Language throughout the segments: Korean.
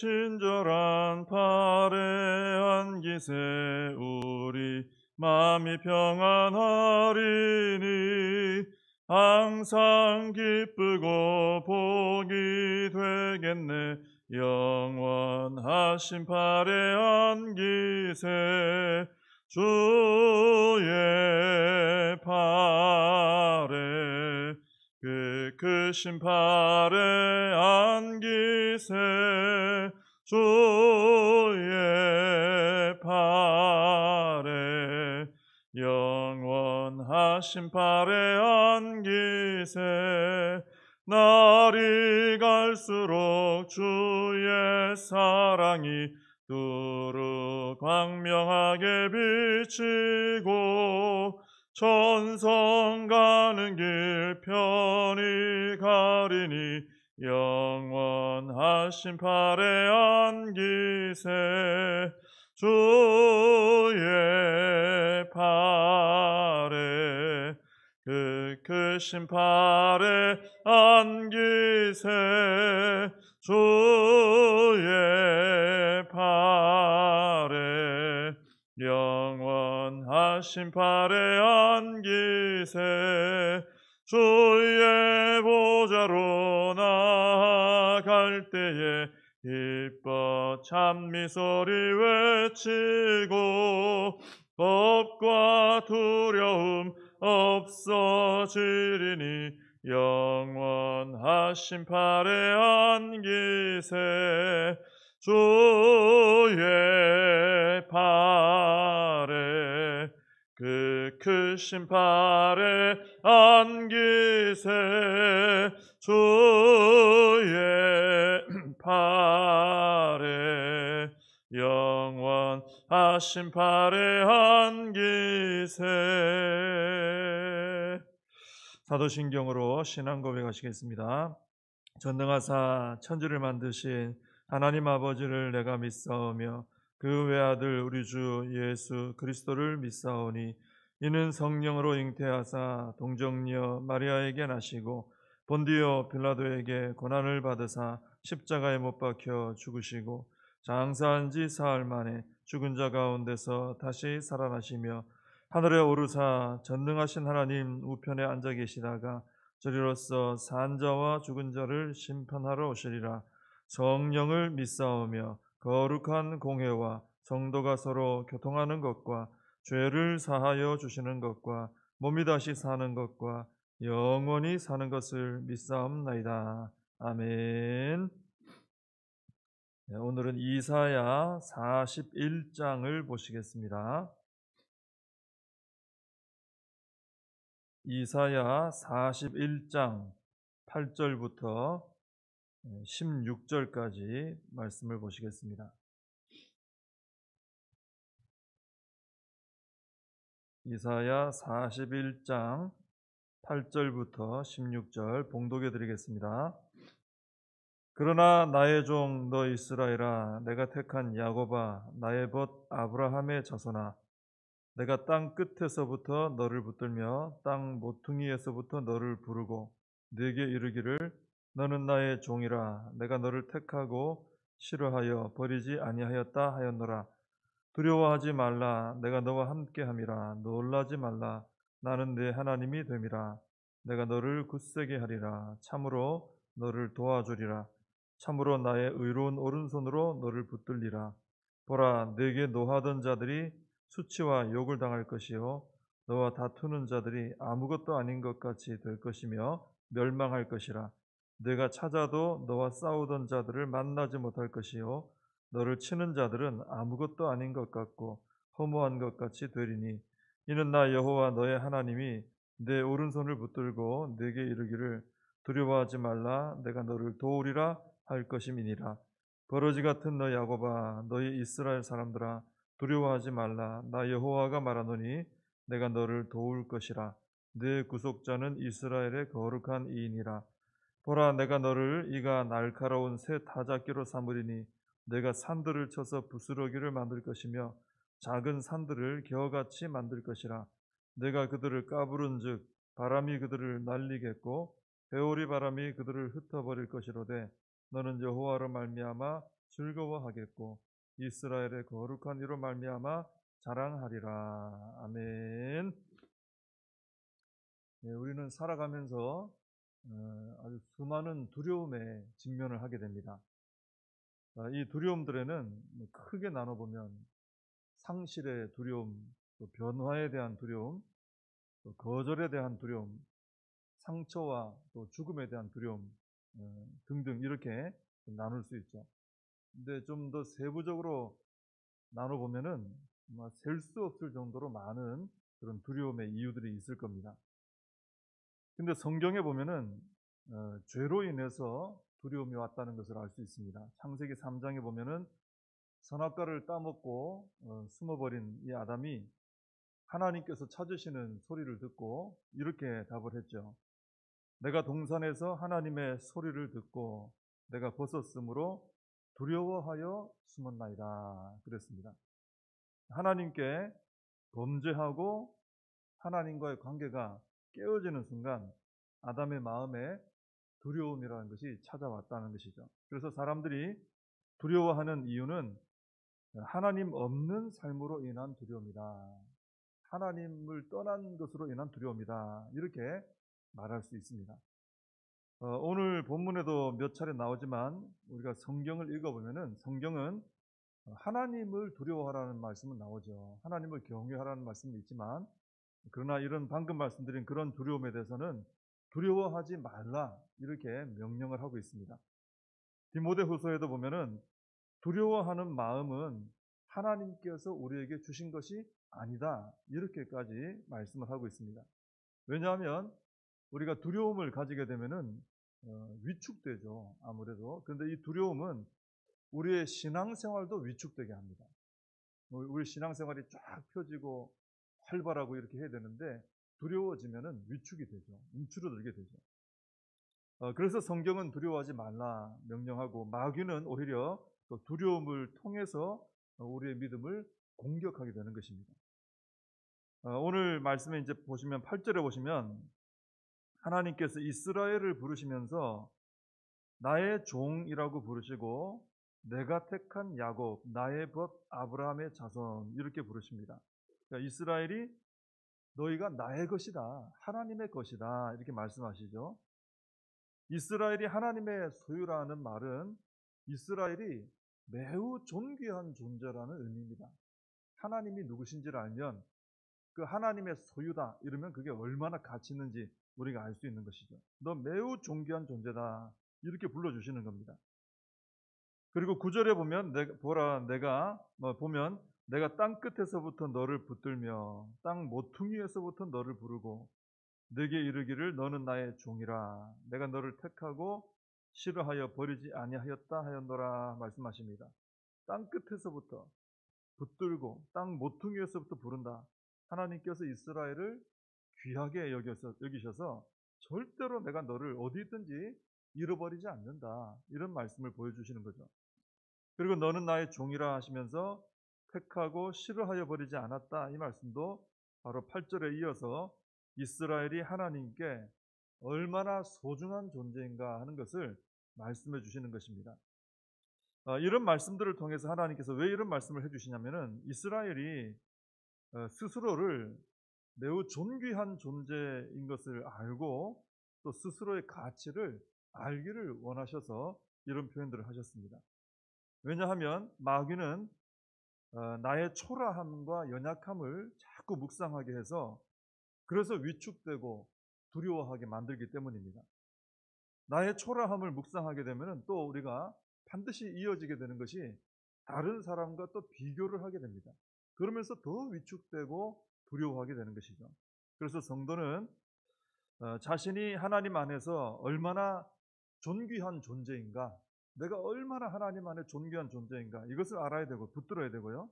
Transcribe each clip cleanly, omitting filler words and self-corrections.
친절한 팔에 안기세 우리 마음이 평안하리니 항상 기쁘고 복이 되겠네. 영원하신 팔에 안기세 주의 팔에 그 크신 팔에 안기세 주의 팔에 영원하신 팔에 안기세 날이 갈수록 주의 사랑이 두루 광명하게 비치고 천성 가는 길 편히 가리니 영원하신 팔에 안기세 주의 팔에 그 크신 팔에 안기세 주의 팔에 영원하신 팔에 안기세 주의 보좌로 나아갈 때에 기뻐 찬미소리 외치고 겁과 두려움 없어지리니 영원하신 팔에 안기세 주의 팔에 그 크신 팔에 안기세 주의 팔에 영원하신 팔에 안기세. 사도신경으로 신앙 고백하시겠습니다. 전능하사 천지를 만드신 하나님 아버지를 내가 믿사오며 그 외아들 우리 주 예수 그리스도를 믿사오니 이는 성령으로 잉태하사 동정녀 마리아에게 나시고 본디오 빌라도에게 고난을 받으사 십자가에 못 박혀 죽으시고 장사한 지 사흘 만에 죽은 자 가운데서 다시 살아나시며 하늘에 오르사 전능하신 하나님 우편에 앉아 계시다가 저리로서 산 자와 죽은 자를 심판하러 오시리라. 성령을 믿사오며 거룩한 공회와 성도가 서로 교통하는 것과 죄를 사하여 주시는 것과 몸이 다시 사는 것과 영원히 사는 것을 믿사옵나이다. 아멘. 네, 오늘은 이사야 41장을 보시겠습니다. 이사야 41장 8절부터 16절까지 말씀을 보시겠습니다. 이사야 41장 8절부터 16절 봉독해 드리겠습니다. 그러나 나의 종 너 이스라엘아, 내가 택한 야곱아, 나의 벗 아브라함의 자손아, 내가 땅 끝에서부터 너를 붙들며 땅 모퉁이에서부터 너를 부르고 네게 이르기를 너는 나의 종이라. 내가 너를 택하고 싫어하여 버리지 아니하였다 하였노라. 두려워하지 말라. 내가 너와 함께함이라. 놀라지 말라. 나는 네 하나님이 됨이라. 내가 너를 굳세게 하리라. 참으로 너를 도와주리라. 참으로 나의 의로운 오른손으로 너를 붙들리라. 보라, 네게 노하던 자들이 수치와 욕을 당할 것이요 너와 다투는 자들이 아무것도 아닌 것 같이 될 것이며 멸망할 것이라. 네가 찾아도 너와 싸우던 자들을 만나지 못할 것이요 너를 치는 자들은 아무것도 아닌 것 같고 허무한 것 같이 되리니 이는 나 여호와 너의 하나님이 내 오른손을 붙들고 네게 이르기를 두려워하지 말라. 내가 너를 도우리라 할 것임이니라. 버러지 같은 너 야곱아, 너희 이스라엘 사람들아, 두려워하지 말라. 나 여호와가 말하노니 내가 너를 도울 것이라. 내 구속자는 이스라엘의 거룩한 이인이라. 보라, 내가 너를 이가 날카로운 새 타작기로 삼으리니 내가 산들을 쳐서 부스러기를 만들 것이며 작은 산들을 겨같이 만들 것이라. 내가 그들을 까부른즉 바람이 그들을 날리겠고 회오리 바람이 그들을 흩어버릴 것이로되 너는 여호와로 말미암아 즐거워하겠고 이스라엘의 거룩한 이로 말미암아 자랑하리라. 아멘. 예, 우리는 살아가면서 아주 수많은 두려움에 직면을 하게 됩니다. 이 두려움들에는 크게 나눠보면 상실의 두려움, 또 변화에 대한 두려움, 또 거절에 대한 두려움, 상처와 또 죽음에 대한 두려움 등등 이렇게 나눌 수 있죠. 근데 좀 더 세부적으로 나눠보면은 셀 수 없을 정도로 많은 그런 두려움의 이유들이 있을 겁니다. 근데 성경에 보면은 죄로 인해서 두려움이 왔다는 것을 알 수 있습니다. 창세기 3장에 보면은 선악과를 따먹고 숨어버린 이 아담이 하나님께서 찾으시는 소리를 듣고 이렇게 답을 했죠. 내가 동산에서 하나님의 소리를 듣고 내가 벗었으므로 두려워하여 숨었나이다. 그랬습니다. 하나님께 범죄하고 하나님과의 관계가 깨어지는 순간 아담의 마음에 두려움이라는 것이 찾아왔다는 것이죠. 그래서 사람들이 두려워하는 이유는 하나님 없는 삶으로 인한 두려움이다. 하나님을 떠난 것으로 인한 두려움이다. 이렇게 말할 수 있습니다. 오늘 본문에도 몇 차례 나오지만 우리가 성경을 읽어보면은 성경은 하나님을 두려워하라는 말씀은 나오죠. 하나님을 경외하라는 말씀도 있지만 그러나 이런 방금 말씀드린 그런 두려움에 대해서는 두려워하지 말라 이렇게 명령을 하고 있습니다. 디모데후서에도 보면은 두려워하는 마음은 하나님께서 우리에게 주신 것이 아니다 이렇게까지 말씀을 하고 있습니다. 왜냐하면 우리가 두려움을 가지게 되면은 위축되죠. 아무래도. 그런데 이 두려움은 우리의 신앙생활도 위축되게 합니다. 우리 신앙생활이 쫙 펴지고 활발하고 이렇게 해야 되는데 두려워지면은 위축이 되죠. 움츠러들게 되죠. 그래서 성경은 두려워하지 말라 명령하고 마귀는 오히려 또 두려움을 통해서 우리의 믿음을 공격하게 되는 것입니다. 오늘 말씀에 이제 보시면 8절에 보시면 하나님께서 이스라엘을 부르시면서 나의 종이라고 부르시고 내가 택한 야곱, 나의 벗 아브라함의 자손 이렇게 부르십니다. 그러니까 이스라엘이 너희가 나의 것이다, 하나님의 것이다 이렇게 말씀하시죠. 이스라엘이 하나님의 소유라는 말은 이스라엘이 매우 존귀한 존재라는 의미입니다. 하나님이 누구신지를 알면 그 하나님의 소유다 이러면 그게 얼마나 가치 있는지 우리가 알 수 있는 것이죠. 너 매우 존귀한 존재다 이렇게 불러주시는 겁니다. 그리고 9절에 보면 내가 땅 끝에서부터 너를 붙들며 땅 모퉁이에서부터 너를 부르고 내게 이르기를 너는 나의 종이라 내가 너를 택하고 싫어하여 버리지 아니하였다 하였노라 말씀하십니다. 땅 끝에서부터 붙들고 땅 모퉁이에서부터 부른다. 하나님께서 이스라엘을 귀하게 여기셔서 절대로 내가 너를 어디 있든지 잃어버리지 않는다. 이런 말씀을 보여주시는 거죠. 그리고 너는 나의 종이라 하시면서 택하고 싫어하여 버리지 않았다. 이 말씀도 바로 8절에 이어서 이스라엘이 하나님께 얼마나 소중한 존재인가 하는 것을 말씀해 주시는 것입니다. 이런 말씀들을 통해서 하나님께서 왜 이런 말씀을 해주시냐면은 이스라엘이 스스로를 매우 존귀한 존재인 것을 알고 또 스스로의 가치를 알기를 원하셔서 이런 표현들을 하셨습니다. 왜냐하면 마귀는 나의 초라함과 연약함을 자꾸 묵상하게 해서 그래서 위축되고 두려워하게 만들기 때문입니다. 나의 초라함을 묵상하게 되면 또 우리가 반드시 이어지게 되는 것이 다른 사람과 또 비교를 하게 됩니다. 그러면서 더 위축되고 두려워하게 되는 것이죠. 그래서 성도는 자신이 하나님 안에서 얼마나 존귀한 존재인가, 내가 얼마나 하나님 안에 존귀한 존재인가 이것을 알아야 되고 붙들어야 되고요.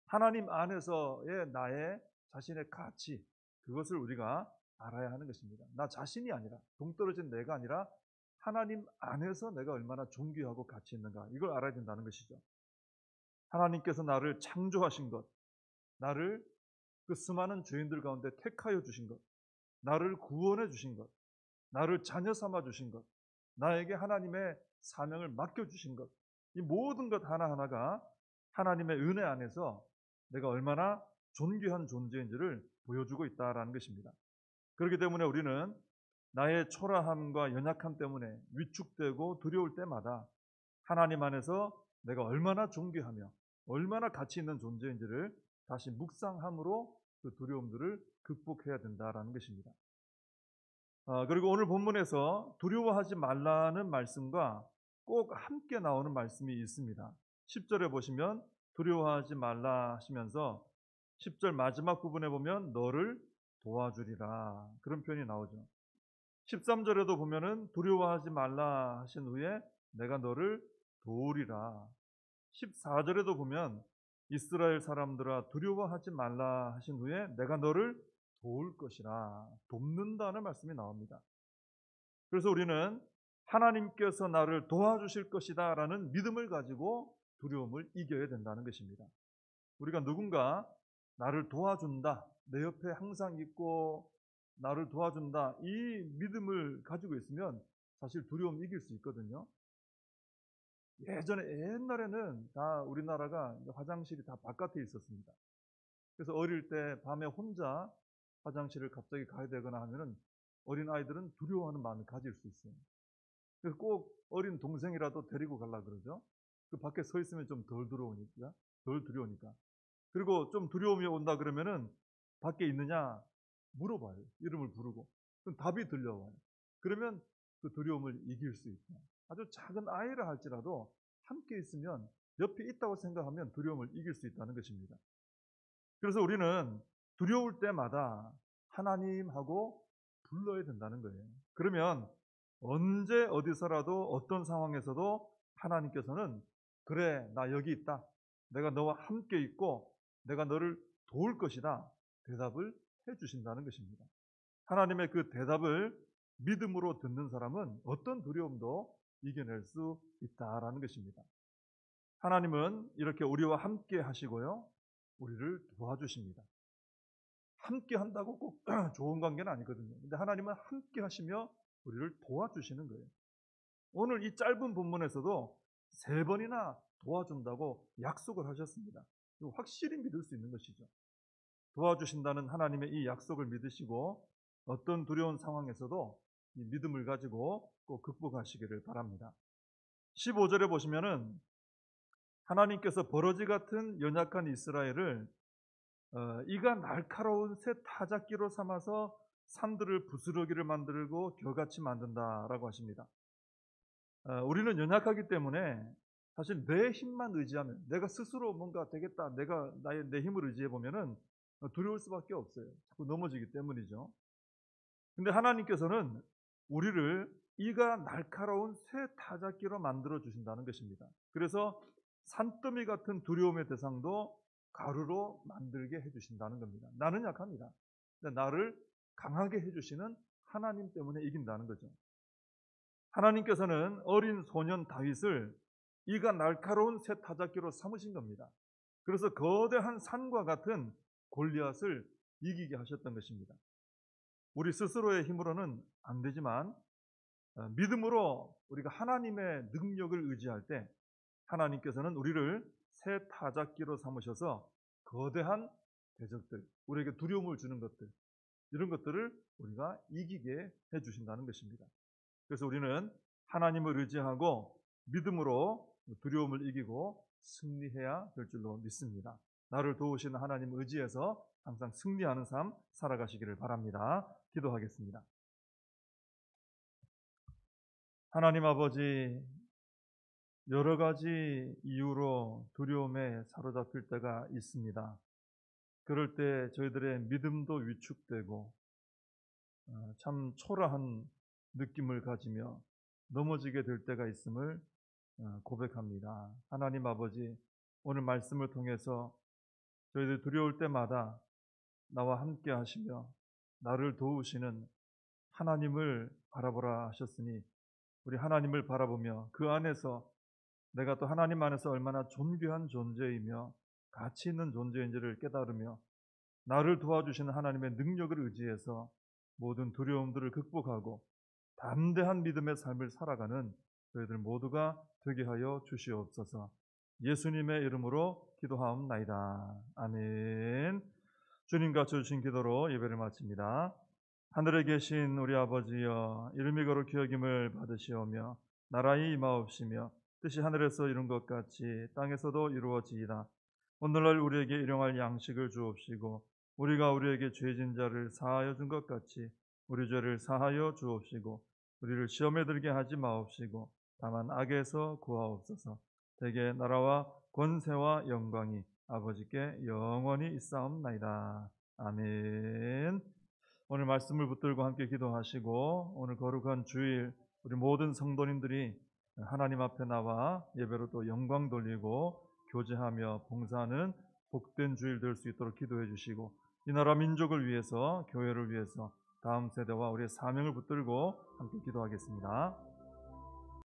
하나님 안에서의 나의 자신의 가치 그것을 우리가 알아야 하는 것입니다. 나 자신이 아니라 동떨어진 내가 아니라 하나님 안에서 내가 얼마나 존귀하고 가치 있는가 이걸 알아야 된다는 것이죠. 하나님께서 나를 창조하신 것, 나를 그 수많은 죄인들 가운데 택하여 주신 것, 나를 구원해 주신 것, 나를 자녀 삼아 주신 것, 나에게 하나님의 사명을 맡겨 주신 것 이 모든 것 하나하나가 하나님의 은혜 안에서 내가 얼마나 존귀한 존재인지를 보여주고 있다라는 것입니다. 그렇기 때문에 우리는 나의 초라함과 연약함 때문에 위축되고 두려울 때마다 하나님 안에서 내가 얼마나 존귀하며 얼마나 가치 있는 존재인지를 다시 묵상함으로 그 두려움들을 극복해야 된다라는 것입니다. 그리고 오늘 본문에서 두려워하지 말라는 말씀과 꼭 함께 나오는 말씀이 있습니다. 10절에 보시면 두려워하지 말라 하시면서 10절 마지막 부분에 보면 너를 도와주리라 그런 표현이 나오죠. 13절에도 보면은 두려워하지 말라 하신 후에 내가 너를 도우리라. 14절에도 보면 이스라엘 사람들아 두려워하지 말라 하신 후에 내가 너를 도울 것이라. 돕는다는 말씀이 나옵니다. 그래서 우리는 하나님께서 나를 도와주실 것이다 라는 믿음을 가지고 두려움을 이겨야 된다는 것입니다. 우리가 누군가 나를 도와준다, 내 옆에 항상 있고 나를 도와준다, 이 믿음을 가지고 있으면 사실 두려움 이길 수 있거든요. 옛날에는 다 우리나라가 화장실이 다 바깥에 있었습니다. 그래서 어릴 때 밤에 혼자 화장실을 갑자기 가야 되거나 하면은 어린 아이들은 두려워하는 마음을 가질 수 있어요. 그래서 꼭 어린 동생이라도 데리고 가려고 그러죠. 그 밖에 서 있으면 좀 덜 두려우니까. 그리고 좀 두려움이 온다 그러면은 밖에 있느냐 물어봐요. 이름을 부르고. 그럼 답이 들려와요. 그러면 그 두려움을 이길 수 있다. 아주 작은 아이라 할지라도 함께 있으면 옆에 있다고 생각하면 두려움을 이길 수 있다는 것입니다. 그래서 우리는 두려울 때마다 하나님하고 불러야 된다는 거예요. 그러면 언제 어디서라도 어떤 상황에서도 하나님께서는 그래 나 여기 있다. 내가 너와 함께 있고 내가 너를 도울 것이다. 대답을 해 주신다는 것입니다. 하나님의 그 대답을 믿음으로 듣는 사람은 어떤 두려움도 이겨낼 수 있다라는 것입니다. 하나님은 이렇게 우리와 함께 하시고요. 우리를 도와주십니다. 함께 한다고 꼭 좋은 관계는 아니거든요. 근데 하나님은 함께 하시며 우리를 도와주시는 거예요. 오늘 이 짧은 본문에서도 3번이나 도와준다고 약속을 하셨습니다. 이거 확실히 믿을 수 있는 것이죠. 도와주신다는 하나님의 이 약속을 믿으시고 어떤 두려운 상황에서도 이 믿음을 가지고 꼭 극복하시기를 바랍니다. 15절에 보시면은 하나님께서 버러지 같은 연약한 이스라엘을 이가 날카로운 새 타작기로 삼아서 산들을 부스러기를 만들고 겨같이 만든다라고 하십니다. 우리는 연약하기 때문에 사실 내 힘만 의지하면 내가 스스로 뭔가 되겠다 내 힘을 의지해 보면은 두려울 수밖에 없어요. 자꾸 넘어지기 때문이죠. 근데 하나님께서는 우리를 이가 날카로운 새 타작기로 만들어 주신다는 것입니다. 그래서 산더미 같은 두려움의 대상도 가루로 만들게 해주신다는 겁니다. 나는 약합니다. 근데 나를 강하게 해주시는 하나님 때문에 이긴다는 거죠. 하나님께서는 어린 소년 다윗을 이가 날카로운 새 타작기로 삼으신 겁니다. 그래서 거대한 산과 같은 골리앗을 이기게 하셨던 것입니다. 우리 스스로의 힘으로는 안 되지만 믿음으로 우리가 하나님의 능력을 의지할 때 하나님께서는 우리를 새 타작기로 삼으셔서 거대한 대적들, 우리에게 두려움을 주는 것들, 이런 것들을 우리가 이기게 해주신다는 것입니다. 그래서 우리는 하나님을 의지하고 믿음으로 두려움을 이기고 승리해야 될 줄로 믿습니다. 나를 도우시는 하나님을 의지해서 항상 승리하는 삶 살아가시기를 바랍니다. 기도하겠습니다. 하나님 아버지, 여러 가지 이유로 두려움에 사로잡힐 때가 있습니다. 그럴 때 저희들의 믿음도 위축되고 참 초라한 느낌을 가지며 넘어지게 될 때가 있음을 고백합니다. 하나님 아버지, 오늘 말씀을 통해서 저희들 두려울 때마다 나와 함께 하시며 나를 도우시는 하나님을 바라보라 하셨으니 우리 하나님을 바라보며 그 안에서 내가 또 하나님 안에서 얼마나 존귀한 존재이며 가치 있는 존재인지를 깨달으며 나를 도와주시는 하나님의 능력을 의지해서 모든 두려움들을 극복하고 담대한 믿음의 삶을 살아가는 저희들 모두가 되게 하여 주시옵소서. 예수님의 이름으로 기도하옵나이다. 아멘. 주님과 주신 기도로 예배를 마칩니다. 하늘에 계신 우리 아버지여, 이름이 거룩히 여김을 받으시오며 나라의 임하옵시며 뜻이 하늘에서 이룬 것 같이 땅에서도 이루어지이다. 오늘날 우리에게 일용할 양식을 주옵시고 우리가 우리에게 죄진 자를 사하여 준 것 같이 우리 죄를 사하여 주옵시고 우리를 시험에 들게 하지 마옵시고 다만 악에서 구하옵소서. 대개 나라와 권세와 영광이 아버지께 영원히 있사옵나이다. 아멘. 오늘 말씀을 붙들고 함께 기도하시고 오늘 거룩한 주일 우리 모든 성도님들이 하나님 앞에 나와 예배로 또 영광 돌리고 교제하며 봉사하는 복된 주일 될 수 있도록 기도해 주시고 이 나라 민족을 위해서 교회를 위해서 다음 세대와 우리의 사명을 붙들고 함께 기도하겠습니다.